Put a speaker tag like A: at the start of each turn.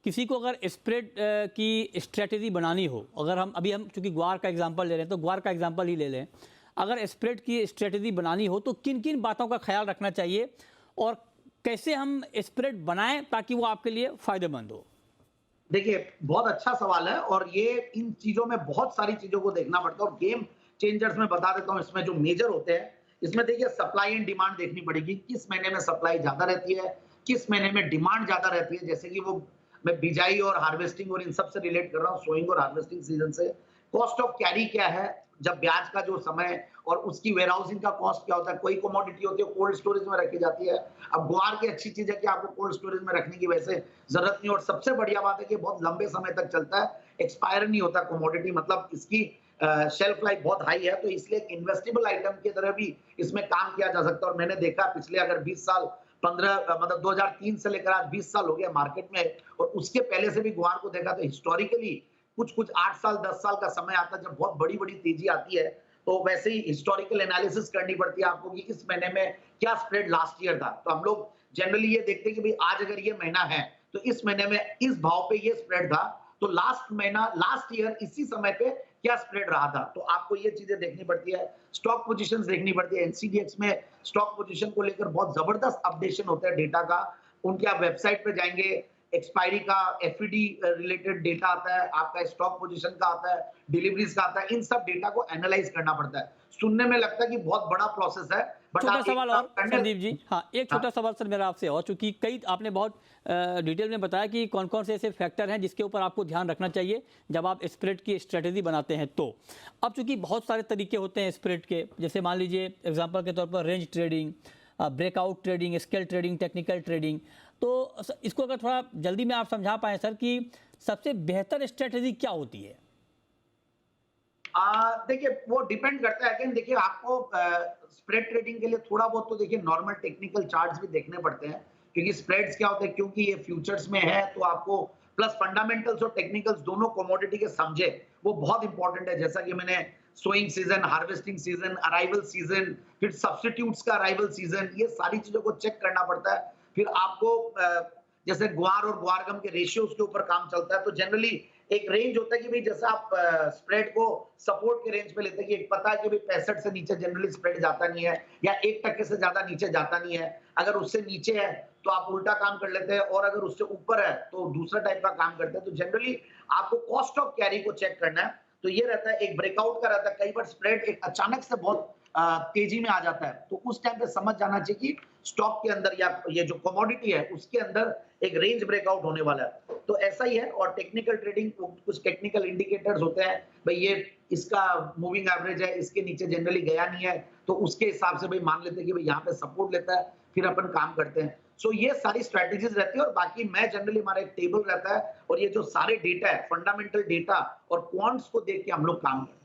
A: किसी को अगर स्प्रेड की स्ट्रेटेजी बनानी हो, अगर हम चूंकि ग्वार का एग्जांपल ले रहे हैं तो ग्वार का एग्जांपल ही ले लें, अगर स्प्रेड की स्ट्रेटेजी बनानी हो तो किन किन बातों का ख्याल रखना चाहिए और कैसे हम स्प्रेड बनाएं ताकि वो आपके लिए फायदेमंद हो?
B: देखिए, बहुत अच्छा सवाल है और ये इन चीज़ों में बहुत सारी चीज़ों को देखना पड़ता है और गेम चेंजर्स मैं बता देता हूँ इसमें जो मेजर होते हैं, इसमें देखिए सप्लाई एंड डिमांड देखनी पड़ेगी, किस महीने में सप्लाई ज़्यादा रहती है, किस महीने में डिमांड ज़्यादा रहती है। जैसे कि वो मैं बिजाई और हार्वेस्टिंग और इन सब से रिलेट कर रहा हूँ, सोइंग और हार्वेस्टिंग सीज़न से। कॉस्ट ऑफ कैरी क्या है, जब ब्याज का जो समय और उसकी वेयरहाउसिंग का कॉस्ट क्या होता है, कोई कमोडिटी होती है कोल्ड स्टोरेज में रखी जाती है। अब ग्वार की अच्छी चीज़ है कि आपको कोल्ड स्टोरेज में रखने की वैसे ज़रूरत नहीं और सबसे बढ़िया बात है कि बहुत लंबे समय तक चलता है, एक्सपायर नहीं होता कमोडिटी मतलब इसकी शेल्फ लाइफ बहुत हाई है, तो इसलिए एक इन्वेस्टेबल आइटम की तरह भी इसमें काम किया जा सकता है और मैंने देखा पिछले अगर 20 साल 15 मतलब 2003 से लेकर आज 20 साल हो गया मार्केट में और उसके पहले से भी ग्वार को देखा तो हिस्टोरिकली कुछ-कुछ 8 साल 10 साल का समय आता है जब बहुत बड़ी-बड़ी तेजी आती है, तो वैसे ही हिस्टोरिकल एनालिसिस करनी पड़ती है आपको कि इस महीने में क्या स्प्रेड लास्ट ईयर था। तो हम लोग जनरली ये देखते हैं कि भाई आज अगर ये महीना है, तो इस महीने में इस भाव पे ये स्प्रेड था, तो लास्ट महीना लास्ट ईयर इसी समय पे क्या स्प्रेड रहा था। तो आपको ये चीज़ें देखनी पड़ती है, स्टॉक पोज़ीशंस देखनी पड़ती है। एनसीडीएक्स में स्टॉक पोज़ीशन को लेकर बहुत ज़बरदस्त अपडेशन होता है डेटा का। उनके आप वेबसाइट पे जाएँगे, एक्सपायरी का एफईडी रिलेटेड डेटा आता है, आपका स्टॉक पोज़ीशन का आता है, डिलीवरीज़ का आता है, इन सब डेटा को एनालाइज़ करना पड़ता है। सुनने में लगता है कि बहुत बड़ा प्रोसेस है, बट
A: छोटा
B: आप एक
A: सवाल
B: काम
A: और
B: करने
A: संदीप जी, हाँ, एक
B: हाँ,
A: छोटा सवाल सर मेरा आपसे और, चूंकि कई आपने बहुत डिटेल में बताया कि कौन कौन से ऐसे फैक्टर हैं जिसके ऊपर आपको ध्यान रखना चाहिए जब आप स्प्रेड की स्ट्रेटेजी बनाते हैं। तो अब चूंकि बहुत सारे तरीके होते हैं स्प्रेड के, जैसे मान लीजिए एग्जांपल के तौर पर range trading, breakout trading, scale trading, technical trading. तो इसको अगर थोड़ा जल्दी में आप समझा पाएँ सर कि सबसे बेहतर स्ट्रेटेजी क्या होती है?
B: देखिए वो डिपेंड करता है अगेन देखिए आपको स्प्रेड ट्रेडिंग के लिए थोड़ा बहुत तो देखिए नॉर्मल टेक्निकल चार्ट्स भी देखने पड़ते हैं क्योंकि स्प्रेड्स क्या होते हैं क्योंकि ये फ्यूचर्स में है तो आपको प्लस फंडामेंटल्स और टेक्निकल्स दोनों कमोडिटी के समझे वो बहुत इंपॉर्टेंट है जैसा कि मैंने sowing season harvesting season arrival season फिर सब्स्टिट्यूट्स का अराइवल सीजन ये सारी चीजों को चेक करना पड़ता है फिर आपको जैसे ग्वार और ग्वारगम के रेशियोज के ऊपर काम चलता है तो जनरली एक रेंज होता है कि भाई जैसे आप स्प्रेड को सपोर्ट के रेंज पे लेते हैं कि एक पता है कि भाई 65 से नीचे जनरली स्प्रेड जाता नहीं है या 1% से ज्यादा नीचे जाता नहीं है अगर उससे नीचे है तो आप उल्टा काम कर लेते हैं और अगर उससे ऊपर है तो दूसरा टाइप का काम करते हैं तो जनरली आपको कॉस्ट ऑफ कैरी को चेक करना है तो ये रहता है एक ब्रेकआउट का रहता है कई बार स्प्रेड एक अचानक से बहुत तेजी में आ जाता है तो उस टाइम पे समझ जाना चाहिए कि स्टॉक के अंदर या ये जो कमोडिटी है उसके अंदर एक रेंज ब्रेकआउट होने वाला है तो ऐसा ही है और टेक्निकल ट्रेडिंग कुछ टेक्निकल इंडिकेटर्स होते हैं भाई ये इसका मूविंग एवरेज है इसके नीचे जनरली गया नहीं है तो उसके हिसाब से भाई मान लेते हैं कि भाई यहाँ पे सपोर्ट लेता है फिर अपन काम करते हैं सो ये सारी स्ट्रेटेजीज रहती है और बाकी मैं जनरली हमारा एक टेबल रहता है और ये जो सारे डेटा है फंडामेंटल डेटा और क्वांट्स को देख के हम लोग काम करते हैं